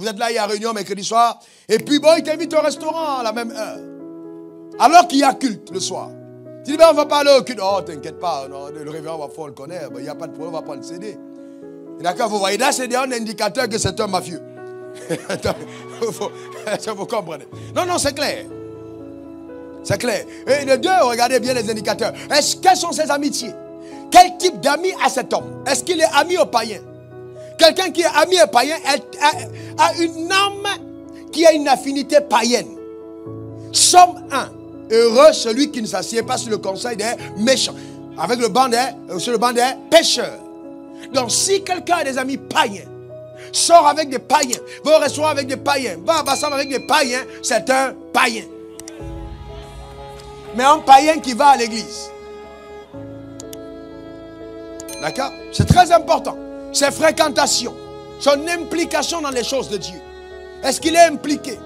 Vous êtes là, il y a réunion mercredi soir. Et puis bon, il t'invite au restaurant à la même heure. Alors qu'il y a culte le soir. Tu dis, ben, on va pas aller au culte. Oh, t'inquiète pas, non, le révérend va falloir le connaître. Il n'y a pas de problème, on va prendre le CD. D'accord, vous voyez, là, c'est un indicateur que c'est un mafieux. Vous comprenez. Non, non, c'est clair. C'est clair. Et les deux, regardez bien les indicateurs. Quelles sont ses amitiés? Quel type d'ami a cet homme? Est-ce qu'il est ami au païen? Quelqu'un qui est ami au païen a une âme qui a une affinité païenne. Somme 1. Heureux celui qui ne s'assied pas sur le conseil des méchants, avec sur le banc des pécheurs. Donc si quelqu'un a des amis païens, sort avec des païens, va au restaurant avec des païens, va à Bassam avec des païens, c'est un païen. Mais un païen qui va à l'église. D'accord? C'est très important. Ses fréquentations, son implication dans les choses de Dieu. Est-ce qu'il est impliqué?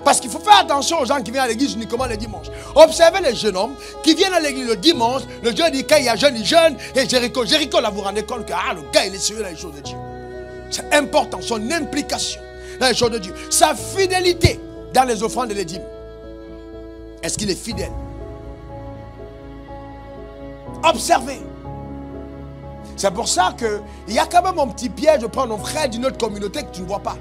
Parce qu'il faut faire attention aux gens qui viennent à l'église uniquement le dimanche. Observez les jeunes hommes qui viennent à l'église le dimanche. Le Dieu dit qu'il y a jeune, il jeûne. Et Jéricho, là, vous vous rendez compte que le gars, il est sérieux dans les choses de Dieu. C'est important, son implication dans les choses de Dieu. Sa fidélité dans les offrandes et les dîmes. Est-ce qu'il est fidèle? Observez. C'est pour ça qu'il y a quand même un petit piège de prendre un frère d'une autre communauté que tu ne vois pas.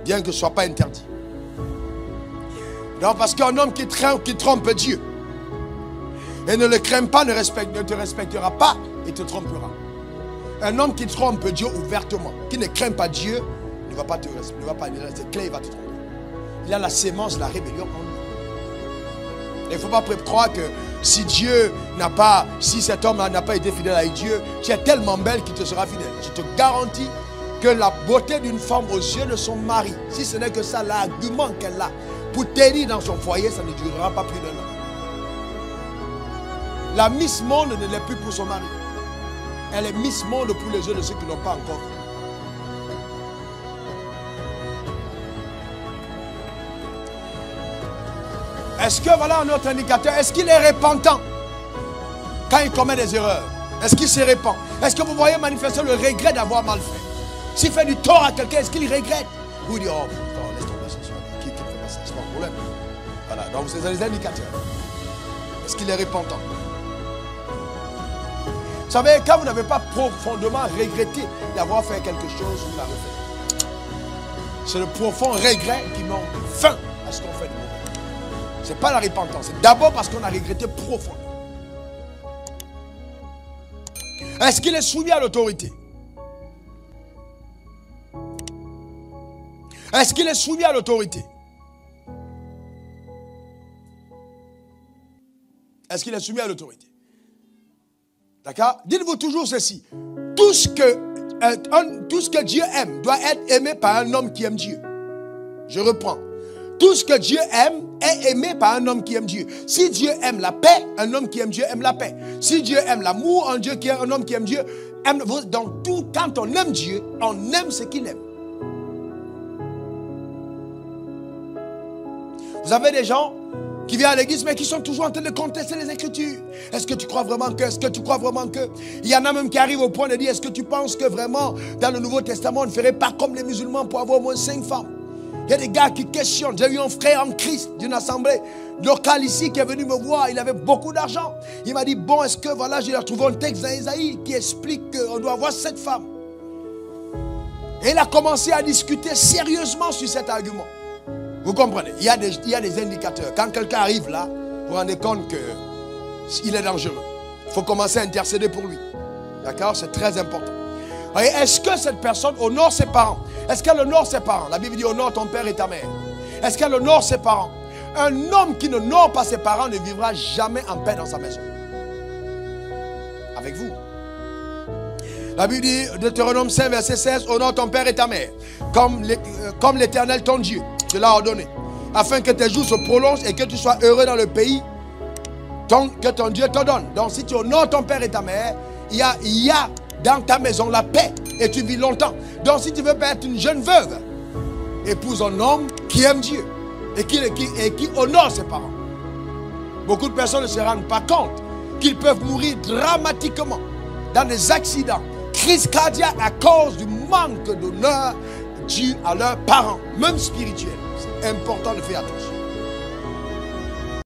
Bien que ce ne soit pas interdit. Non, parce qu'un homme qui trompe Dieu et ne le craint pas, ne te respectera pas et te trompera. Un homme qui trompe Dieu ouvertement, qui ne craint pas Dieu, ne va pas te respecter, ne va pas rester clair, il va te tromper. Il a la sémence de la rébellion en lui. Il ne faut pas croire que si cet homme n'a pas été fidèle à Dieu, tu es tellement belle qu'il te sera fidèle. Je te garantis que la beauté d'une femme aux yeux de son mari, si ce n'est que ça, l'argument qu'elle a pour tenir dans son foyer, ça ne durera pas plus d'un an. La Miss Monde ne l'est plus pour son mari. Elle est Miss Monde pour les yeux de ceux qui n'ont pas encore vu. Est-ce que, voilà un autre indicateur, est-ce qu'il est repentant quand il commet des erreurs? Est-ce qu'il se répand? Est-ce que vous voyez manifester le regret d'avoir mal fait? S'il fait du tort à quelqu'un, est-ce qu'il regrette? Vous dites, oh putain, laisse tomber ce soir. Qui fait pas ça? C'est pas un problème. Voilà, donc c'est les indicateurs. Est-ce qu'il est repentant? Vous savez, quand vous n'avez pas profondément regretté d'avoir fait quelque chose, vous l'avez fait. C'est le profond regret qui met fin à ce qu'on fait de mauvais. Ce n'est pas la repentance. C'est d'abord parce qu'on a regretté profondément. Est-ce qu'il est soumis à l'autorité? Est-ce qu'il est soumis à l'autorité? Est-ce qu'il est soumis à l'autorité? D'accord? Dites-vous toujours ceci. Tout ce que Dieu aime doit être aimé par un homme qui aime Dieu. Je reprends. Tout ce que Dieu aime est aimé par un homme qui aime Dieu. Si Dieu aime la paix, un homme qui aime Dieu aime la paix. Si Dieu aime l'amour, un homme qui aime Dieu aime. Donc quand on aime Dieu, on aime ce qu'il aime. Vous avez des gens qui viennent à l'église mais qui sont toujours en train de contester les Écritures. Est-ce que tu crois vraiment que? Est-ce que tu crois vraiment que? Il y en a même qui arrivent au point de dire, est-ce que tu penses que vraiment dans le Nouveau Testament on ne ferait pas comme les musulmans pour avoir au moins 5 femmes? Il y a des gars qui questionnent. J'ai eu un frère en Christ d'une assemblée locale ici qui est venu me voir. Il avait beaucoup d'argent. Il m'a dit, bon, est-ce que voilà, j'ai trouvé un texte dans Isaïe qui explique qu'on doit avoir 7 femmes. Et il a commencé à discuter sérieusement sur cet argument. Vous comprenez? Il y a des indicateurs. Quand quelqu'un arrive là, vous vous rendez compte qu'il est dangereux. Il faut commencer à intercéder pour lui. D'accord? C'est très important. Est-ce que cette personne honore ses parents? Est-ce qu'elle honore ses parents? La Bible dit honore ton père et ta mère. Est-ce qu'elle honore ses parents? Un homme qui n'honore pas ses parents ne vivra jamais en paix dans sa maison. Avec vous. La Bible dit, Deutéronome 5, verset 16, honore ton père et ta mère, comme l'Éternel ton Dieu te l'a ordonné, afin que tes jours se prolongent et que tu sois heureux dans le pays que ton Dieu te donne. Donc si tu honores ton père et ta mère, il y a dans ta maison la paix et tu vis longtemps. Donc si tu veux pas être une jeune veuve, épouse un homme qui aime Dieu et qui honore ses parents. Beaucoup de personnes ne se rendent pas compte qu'ils peuvent mourir dramatiquement dans des accidents crise cardiaque à cause du manque d'honneur dû à leurs parents, même spirituels. C'est important de faire attention.